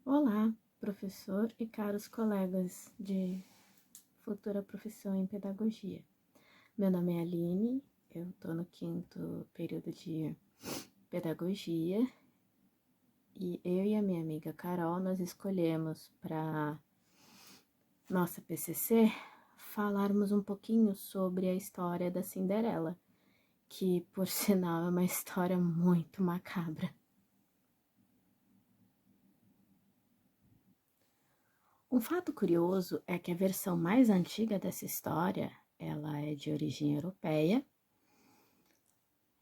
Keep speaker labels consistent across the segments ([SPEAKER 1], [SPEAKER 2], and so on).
[SPEAKER 1] Olá, professor e caros colegas de futura profissão em pedagogia. Meu nome é Aline, eu estou no 5º período de pedagogia e eu e a minha amiga Carol, nós escolhemos para nossa PCC falarmos um pouquinho sobre a história da Cinderela, que por sinal é uma história muito macabra. Um fato curioso é que a versão mais antiga dessa história, ela é de origem europeia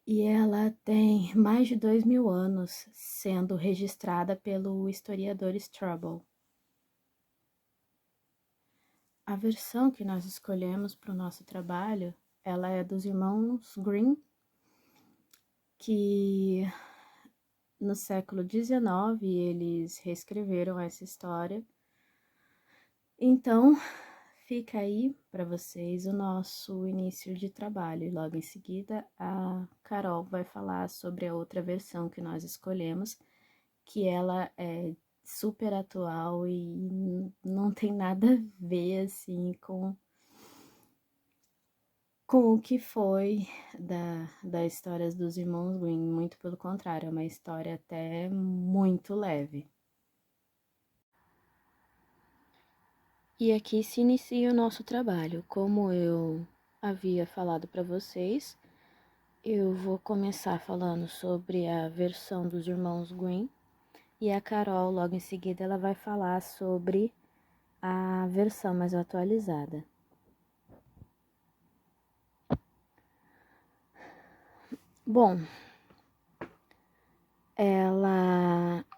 [SPEAKER 1] e ela tem mais de 2000 anos, sendo registrada pelo historiador Strabo. A versão que nós escolhemos para o nosso trabalho, ela é dos irmãos Grimm, que no século XIX eles reescreveram essa história. Então, fica aí para vocês o nosso início de trabalho e logo em seguida a Carol vai falar sobre a outra versão que nós escolhemos, que ela é super atual e não tem nada a ver assim com o que foi da história dos irmãos Grimm, muito pelo contrário, é uma história até muito leve. E aqui se inicia o nosso trabalho. Como eu havia falado para vocês, eu vou começar falando sobre a versão dos irmãos Grimm e a Carol, logo em seguida, ela vai falar sobre a versão mais atualizada. Bom,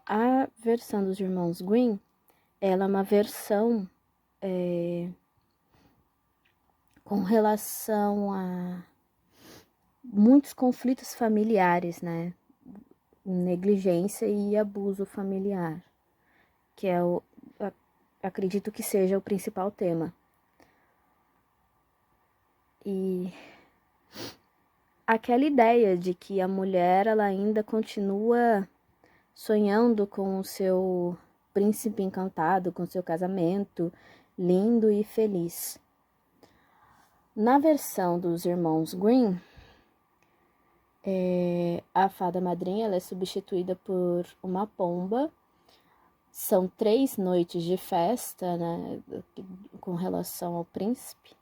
[SPEAKER 1] a versão dos irmãos Grimm, ela é uma versão com relação a muitos conflitos familiares, né? Negligência e abuso familiar, que é acredito que seja o principal tema. E aquela ideia de que a mulher ela ainda continua sonhando com o seu príncipe encantado, com o seu casamento lindo e feliz. Na versão dos irmãos Grimm, a fada madrinha ela é substituída por uma pomba. São 3 noites de festa, né, com relação ao príncipe.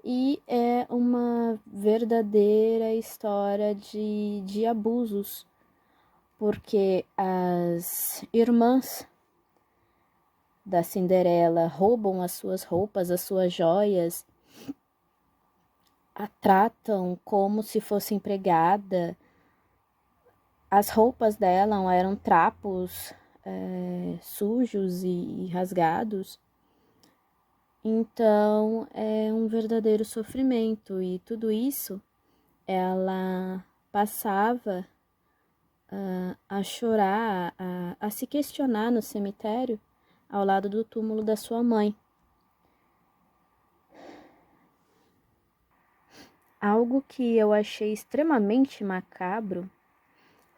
[SPEAKER 1] E é uma verdadeira história de abusos, porque as irmãs da Cinderela roubam as suas roupas, as suas joias, a tratam como se fosse empregada. As roupas dela eram trapos sujos e rasgados. Então, é um verdadeiro sofrimento e tudo isso ela passava a chorar, a se questionar no cemitério ao lado do túmulo da sua mãe. Algo que eu achei extremamente macabro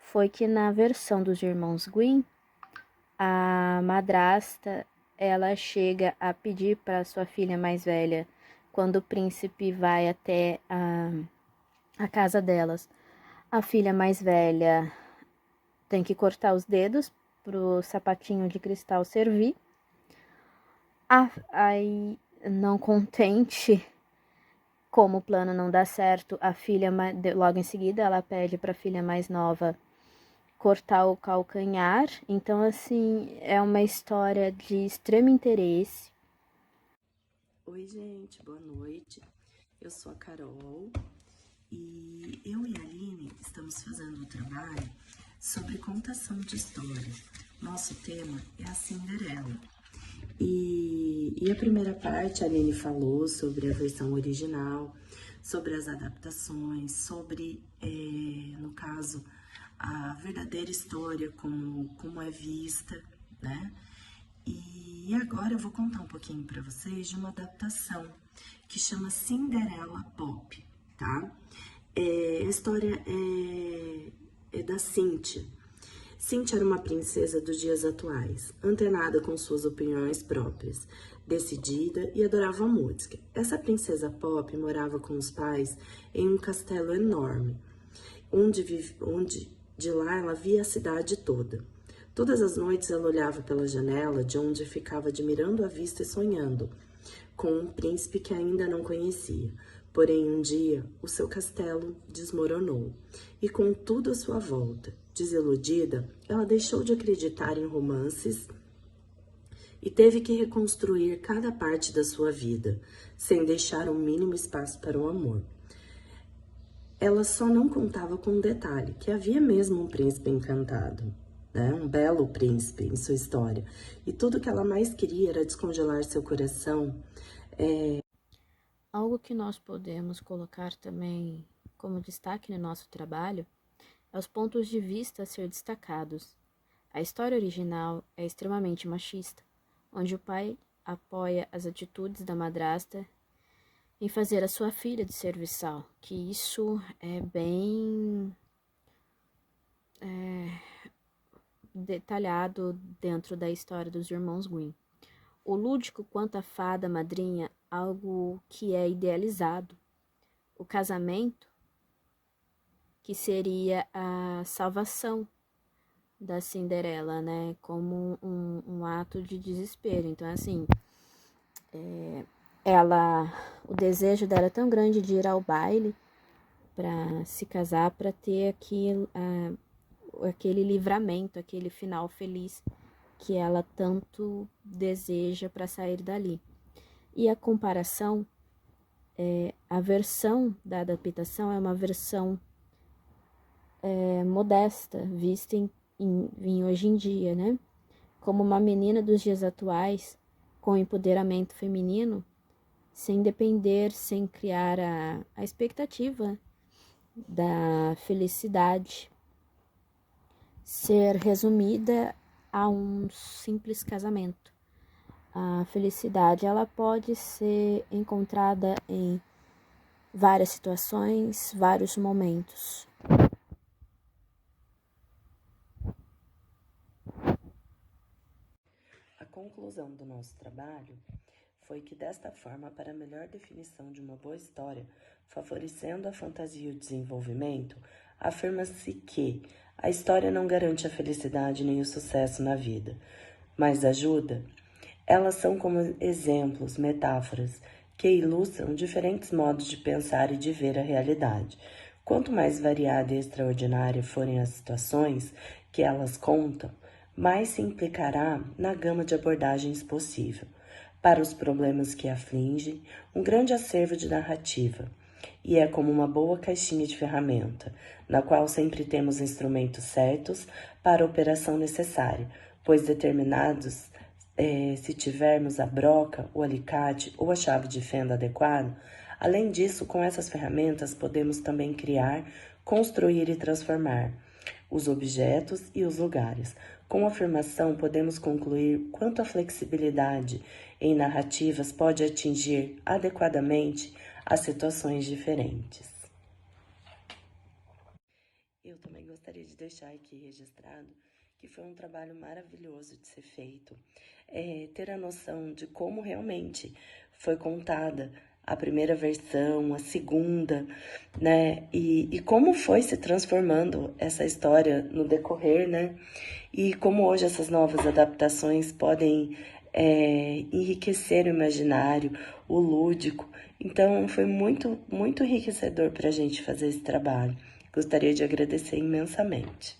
[SPEAKER 1] foi que na versão dos irmãos Grimm, a madrasta ela chega a pedir para sua filha mais velha, quando o príncipe vai até a casa delas. A filha mais velha tem que cortar os dedos pro sapatinho de cristal servir. Aí, não contente, como o plano não dá certo, a filha logo em seguida ela pede para a filha mais nova cortar o calcanhar. Então, assim, é uma história de extremo interesse.
[SPEAKER 2] Oi, gente, boa noite. Eu sou a Carol e eu e a Aline estamos fazendo um trabalho sobre contação de histórias. Nosso tema é a Cinderela. E a primeira parte, a Aline falou sobre a versão original, sobre as adaptações, sobre, no caso, a verdadeira história, como é vista, né? E agora eu vou contar um pouquinho para vocês de uma adaptação que chama Cinderela Pop, tá? A história é da Cíntia. Cynthia era uma princesa dos dias atuais, antenada com suas opiniões próprias, decidida e adorava a música. Essa princesa pop morava com os pais em um castelo enorme, onde de lá ela via a cidade toda. Todas as noites ela olhava pela janela, de onde ficava admirando a vista e sonhando com um príncipe que ainda não conhecia. Porém, um dia, o seu castelo desmoronou, e com tudo à sua volta, desiludida, ela deixou de acreditar em romances e teve que reconstruir cada parte da sua vida, sem deixar o mínimo espaço para o amor. Ela só não contava com um detalhe, que havia mesmo um príncipe encantado, né? Um belo príncipe em sua história. E tudo que ela mais queria era descongelar seu coração.
[SPEAKER 1] Algo que nós podemos colocar também como destaque no nosso trabalho é os pontos de vista a ser destacados. A história original é extremamente machista, onde o pai apoia as atitudes da madrasta em fazer a sua filha de serviçal, que isso é bem detalhado dentro da história dos irmãos Grimm. O lúdico quanto à fada madrinha, algo que é idealizado. O casamento, que seria a salvação da Cinderela, né? Como um ato de desespero. Então, assim, o desejo dela é tão grande de ir ao baile para se casar, para ter aquele livramento, aquele final feliz que ela tanto deseja para sair dali. E a comparação, a versão da adaptação é uma versão modesta, vista em hoje em dia, né? Como uma menina dos dias atuais, com empoderamento feminino, sem depender, sem criar a expectativa da felicidade ser resumida a um simples casamento. A felicidade, ela pode ser encontrada em várias situações, vários momentos.
[SPEAKER 2] A conclusão do nosso trabalho foi que, desta forma, para a melhor definição de uma boa história, favorecendo a fantasia e o desenvolvimento, afirma-se que a história não garante a felicidade nem o sucesso na vida, mas ajuda. Elas são como exemplos, metáforas, que ilustram diferentes modos de pensar e de ver a realidade. Quanto mais variada e extraordinária forem as situações que elas contam, mais se implicará na gama de abordagens possível. Para os problemas que afligem, um grande acervo de narrativa, e é como uma boa caixinha de ferramenta, na qual sempre temos instrumentos certos para a operação necessária, pois determinados, se tivermos a broca, o alicate ou a chave de fenda adequada. Além disso, com essas ferramentas podemos também criar, construir e transformar os objetos e os lugares. Com a afirmação, podemos concluir quanto a flexibilidade em narrativas pode atingir adequadamente as situações diferentes. Eu também gostaria de deixar aqui registrado que foi um trabalho maravilhoso de ser feito. Ter a noção de como realmente foi contada a primeira versão, a segunda, né? E como foi se transformando essa história no decorrer, né? E como hoje essas novas adaptações podem enriquecer o imaginário, o lúdico. Então, foi muito, muito enriquecedor para a gente fazer esse trabalho. Gostaria de agradecer imensamente.